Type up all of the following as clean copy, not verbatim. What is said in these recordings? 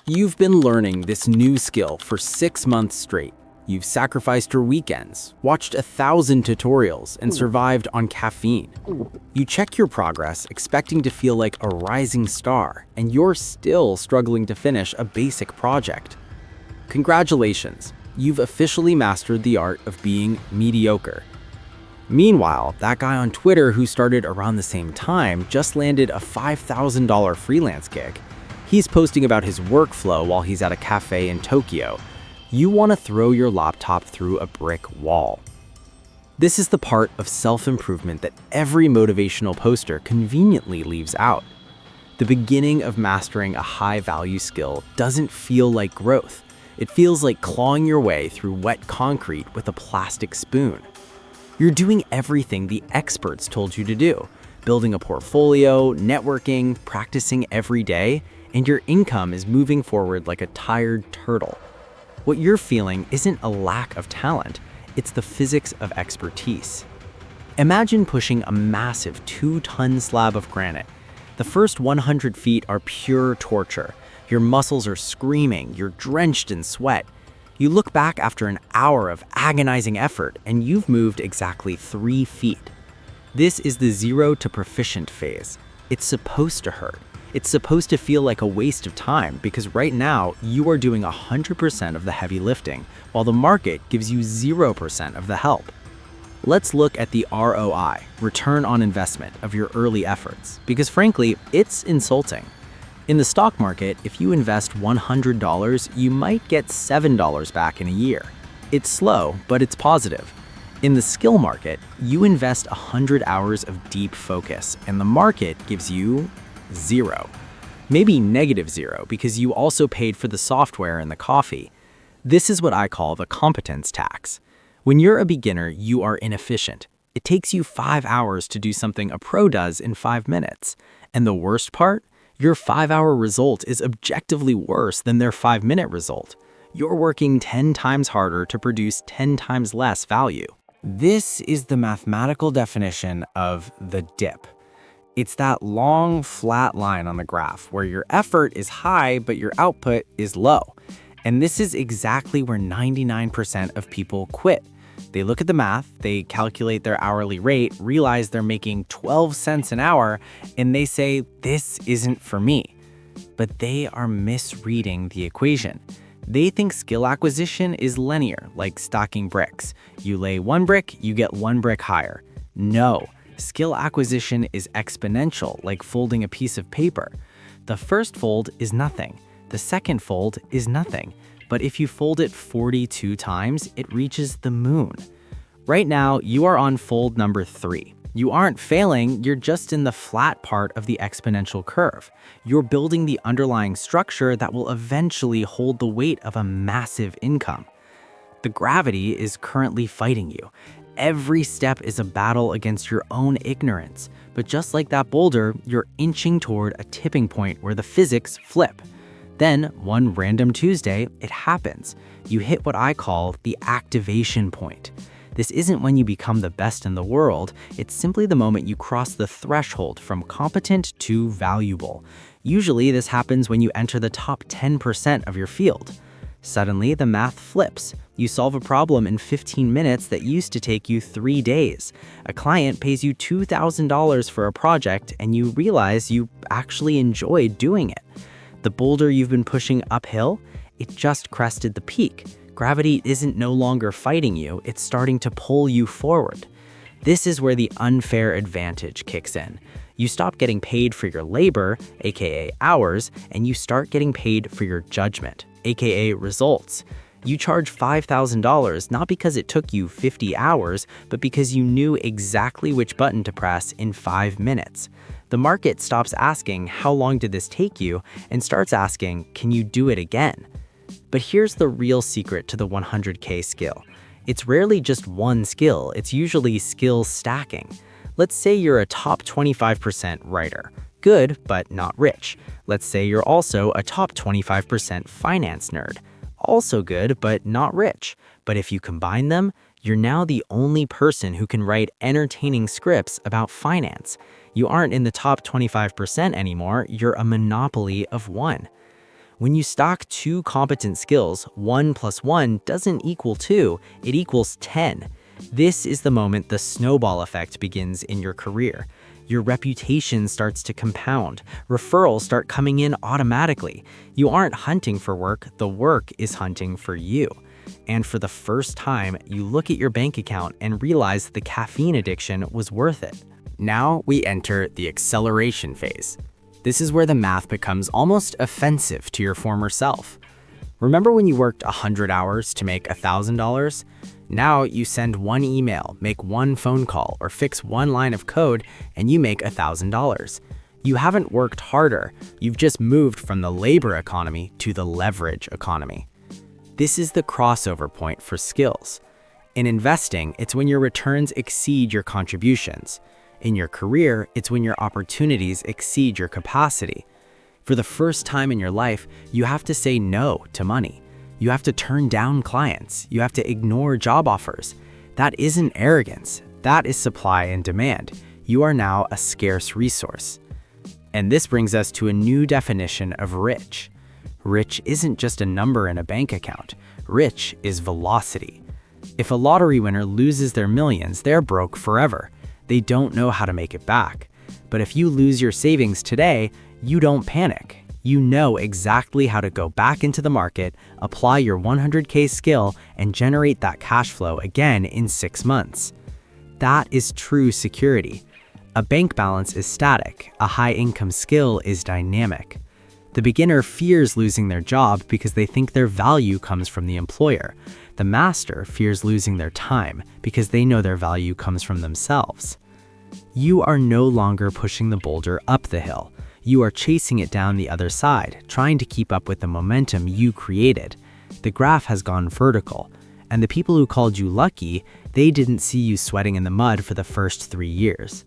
You've been learning this new skill for 6 months straight. You've sacrificed your weekends, watched 1,000 tutorials, and survived on caffeine. You check your progress expecting to feel like a rising star, and you're still struggling to finish a basic project. Congratulations, you've officially mastered the art of being mediocre. Meanwhile, that guy on Twitter who started around the same time just landed a $5,000 freelance gig. He's posting about his workflow while he's at a cafe in Tokyo. You want to throw your laptop through a brick wall. This is the part of self-improvement that every motivational poster conveniently leaves out. The beginning of mastering a high-value skill doesn't feel like growth. It feels like clawing your way through wet concrete with a plastic spoon. You're doing everything the experts told you to do, building a portfolio, networking, practicing every day, and your income is moving forward like a tired turtle. What you're feeling isn't a lack of talent, it's the physics of expertise. Imagine pushing a massive 2-ton slab of granite. The first 100 feet are pure torture. Your muscles are screaming, you're drenched in sweat. You look back after an hour of agonizing effort and you've moved exactly 3 feet. This is the 0 to proficient phase. It's supposed to hurt. It's supposed to feel like a waste of time because right now you are doing 100% of the heavy lifting while the market gives you 0% of the help. Let's look at the ROI, return on investment, of your early efforts because frankly, it's insulting. In the stock market, if you invest $100, you might get $7 back in a year. It's slow, but it's positive. In the skill market, you invest 100 hours of deep focus, and the market gives you 0. Maybe -0 because you also paid for the software and the coffee. This is what I call the competence tax. When you're a beginner, you are inefficient. It takes you 5 hours to do something a pro does in 5 minutes. And the worst part? Your 5-hour result is objectively worse than their 5-minute result. You're working 10 times harder to produce 10 times less value. This is the mathematical definition of the dip. It's that long, flat line on the graph where your effort is high, but your output is low. And this is exactly where 99% of people quit. They look at the math, they calculate their hourly rate, realize they're making 12 cents an hour, and they say, this isn't for me. But they are misreading the equation. They think skill acquisition is linear, like stacking bricks. You lay 1 brick, you get 1 brick higher. No, skill acquisition is exponential, like folding a piece of paper. The first fold is nothing. The second fold is nothing. But if you fold it 42 times, it reaches the moon. Right now, you are on fold number 3. You aren't failing, you're just in the flat part of the exponential curve. You're building the underlying structure that will eventually hold the weight of a massive income. The gravity is currently fighting you. Every step is a battle against your own ignorance. But just like that boulder, you're inching toward a tipping point where the physics flip. Then, one random Tuesday, it happens. You hit what I call the activation point. This isn't when you become the best in the world, it's simply the moment you cross the threshold from competent to valuable. Usually, this happens when you enter the top 10% of your field. Suddenly, the math flips. You solve a problem in 15 minutes that used to take you 3 days. A client pays you $2,000 for a project, and you realize you actually enjoy doing it. The boulder you've been pushing uphill, it just crested the peak. Gravity isn't no longer fighting you, it's starting to pull you forward. This is where the unfair advantage kicks in. You stop getting paid for your labor, aka hours, and you start getting paid for your judgment, aka results. You charge $5,000 not because it took you 50 hours, but because you knew exactly which button to press in 5 minutes. The market stops asking, how long did this take you, and starts asking, can you do it again? But here's the real secret to the 100K skill. It's rarely just one skill, it's usually skill stacking. Let's say you're a top 25% writer. Good, but not rich. Let's say you're also a top 25% finance nerd. Also good, but not rich. But if you combine them, you're now the only person who can write entertaining scripts about finance. You aren't in the top 25% anymore, you're a monopoly of one. When you stack two competent skills, 1 plus 1 doesn't equal 2, it equals 10. This is the moment the snowball effect begins in your career. Your reputation starts to compound. Referrals start coming in automatically. You aren't hunting for work, the work is hunting for you. And for the first time, you look at your bank account and realize the caffeine addiction was worth it. Now we enter the acceleration phase. This is where the math becomes almost offensive to your former self. Remember when you worked 100 hours to make $1,000? Now you send one email, make one phone call, or fix one line of code, and you make $1,000. You haven't worked harder, you've just moved from the labor economy to the leverage economy. This is the crossover point for skills. In investing, it's when your returns exceed your contributions. In your career, it's when your opportunities exceed your capacity. For the first time in your life, you have to say no to money. You have to turn down clients. You have to ignore job offers. That isn't arrogance. That is supply and demand. You are now a scarce resource. And this brings us to a new definition of rich. Rich isn't just a number in a bank account. Rich is velocity. If a lottery winner loses their millions, they're broke forever. They don't know how to make it back. But if you lose your savings today, you don't panic. You know exactly how to go back into the market, apply your 100K skill, and generate that cash flow again in 6 months. That is true security. A bank balance is static. A high-income skill is dynamic. The beginner fears losing their job because they think their value comes from the employer. The master fears losing their time because they know their value comes from themselves. You are no longer pushing the boulder up the hill. You are chasing it down the other side, trying to keep up with the momentum you created. The graph has gone vertical, and the people who called you lucky, they didn't see you sweating in the mud for the first 3 years.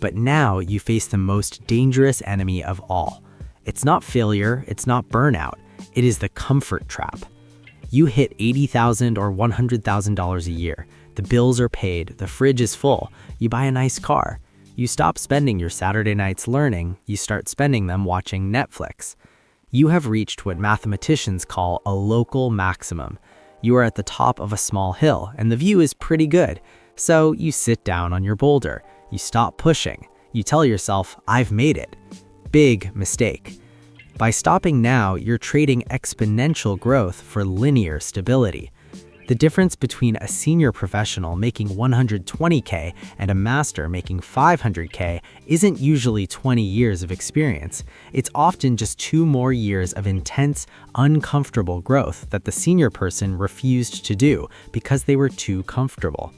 But now you face the most dangerous enemy of all. It's not failure, it's not burnout, it is the comfort trap. You hit $80,000 or $100,000 a year. The bills are paid, the fridge is full, you buy a nice car. You stop spending your Saturday nights learning, you start spending them watching Netflix. You have reached what mathematicians call a local maximum. You are at the top of a small hill, and the view is pretty good. So you sit down on your boulder. You stop pushing. You tell yourself, I've made it. Big mistake. By stopping now, you're trading exponential growth for linear stability. The difference between a senior professional making $120K and a master making $500K isn't usually 20 years of experience. It's often just 2 more years of intense, uncomfortable growth that the senior person refused to do because they were too comfortable.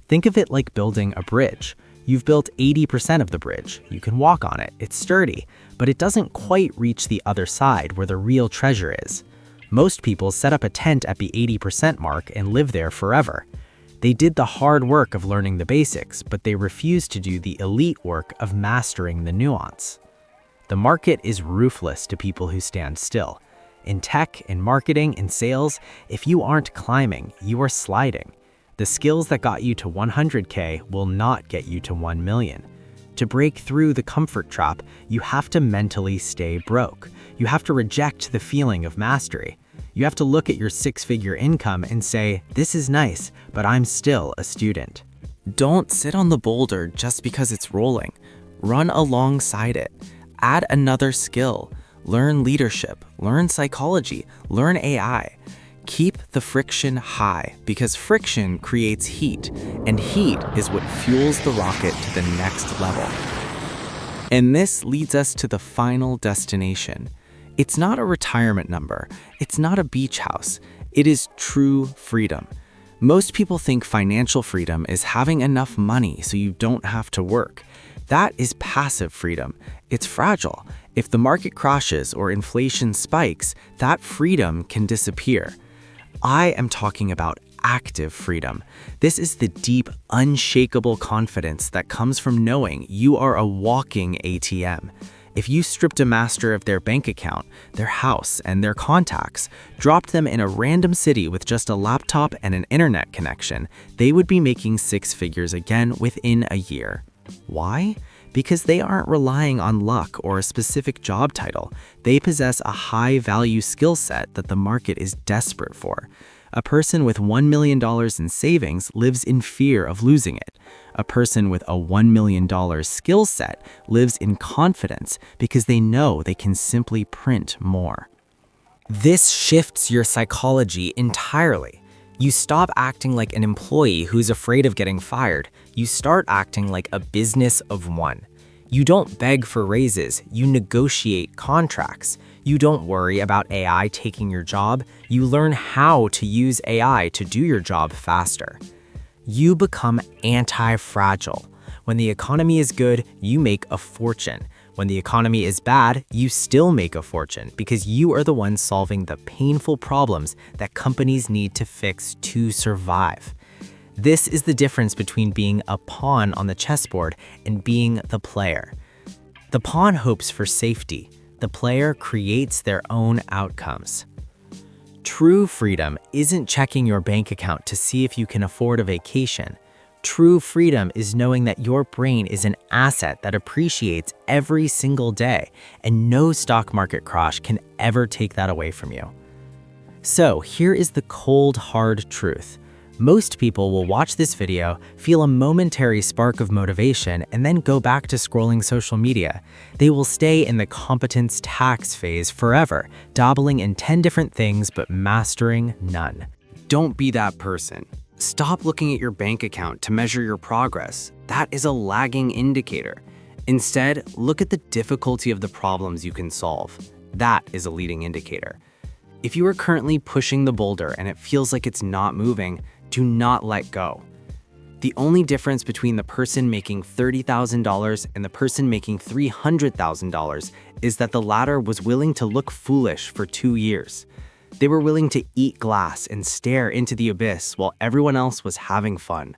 Think of it like building a bridge. You've built 80% of the bridge. You can walk on it. It's sturdy, but it doesn't quite reach the other side where the real treasure is. Most people set up a tent at the 80% mark and live there forever. They did the hard work of learning the basics, but they refused to do the elite work of mastering the nuance. The market is ruthless to people who stand still. In tech, in marketing, in sales, if you aren't climbing, you are sliding. The skills that got you to 100K will not get you to 1 million. To break through the comfort trap, you have to mentally stay broke. You have to reject the feeling of mastery. You have to look at your 6-figure income and say, this is nice, but I'm still a student. Don't sit on the boulder just because it's rolling. Run alongside it. Add another skill. Learn leadership, learn psychology, learn AI. Keep the friction high because friction creates heat, and heat is what fuels the rocket to the next level. And this leads us to the final destination. It's not a retirement number. It's not a beach house. It is true freedom. Most people think financial freedom is having enough money so you don't have to work. That is passive freedom. It's fragile. If the market crashes or inflation spikes, that freedom can disappear. I am talking about active freedom. This is the deep, unshakable confidence that comes from knowing you are a walking ATM. If you stripped a master of their bank account, their house, and their contacts, dropped them in a random city with just a laptop and an internet connection, they would be making 6 figures again within a year. Why? because they aren't relying on luck or a specific job title. They possess a high-value skill set that the market is desperate for. A person with $1 million in savings lives in fear of losing it. A person with a $1 million skill set lives in confidence because they know they can simply print more. This shifts your psychology entirely. You stop acting like an employee who's afraid of getting fired. You start acting like a business of one. You don't beg for raises, you negotiate contracts. You don't worry about AI taking your job. You learn how to use AI to do your job faster. You become anti-fragile. When the economy is good, you make a fortune. When the economy is bad, you still make a fortune because you are the one solving the painful problems that companies need to fix to survive. This is the difference between being a pawn on the chessboard and being the player. The pawn hopes for safety. The player creates their own outcomes. True freedom isn't checking your bank account to see if you can afford a vacation. True freedom is knowing that your brain is an asset that appreciates every single day, and no stock market crash can ever take that away from you. So here is the cold, hard truth. Most people will watch this video, feel a momentary spark of motivation, and then go back to scrolling social media. They will stay in the competence tax phase forever, dabbling in 10 different things but mastering none. Don't be that person. Stop looking at your bank account to measure your progress. That is a lagging indicator. Instead, look at the difficulty of the problems you can solve. That is a leading indicator. If you are currently pushing the boulder and it feels like it's not moving, do not let go. The only difference between the person making $30,000 and the person making $300,000 is that the latter was willing to look foolish for 2 years. They were willing to eat glass and stare into the abyss while everyone else was having fun.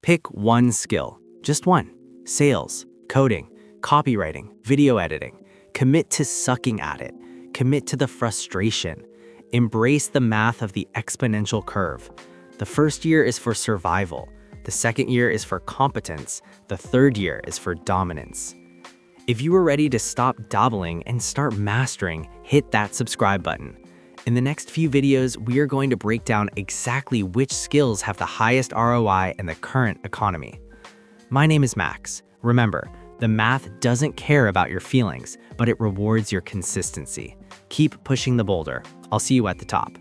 Pick one skill, just one. Sales, coding, copywriting, video editing. Commit to sucking at it. Commit to the frustration. Embrace the math of the exponential curve. The first year is for survival. The second year is for competence. The third year is for dominance. If you are ready to stop dabbling and start mastering, hit that subscribe button. In the next few videos, we are going to break down exactly which skills have the highest ROI in the current economy. My name is Max. Remember, the math doesn't care about your feelings, but it rewards your consistency. Keep pushing the boulder. I'll see you at the top.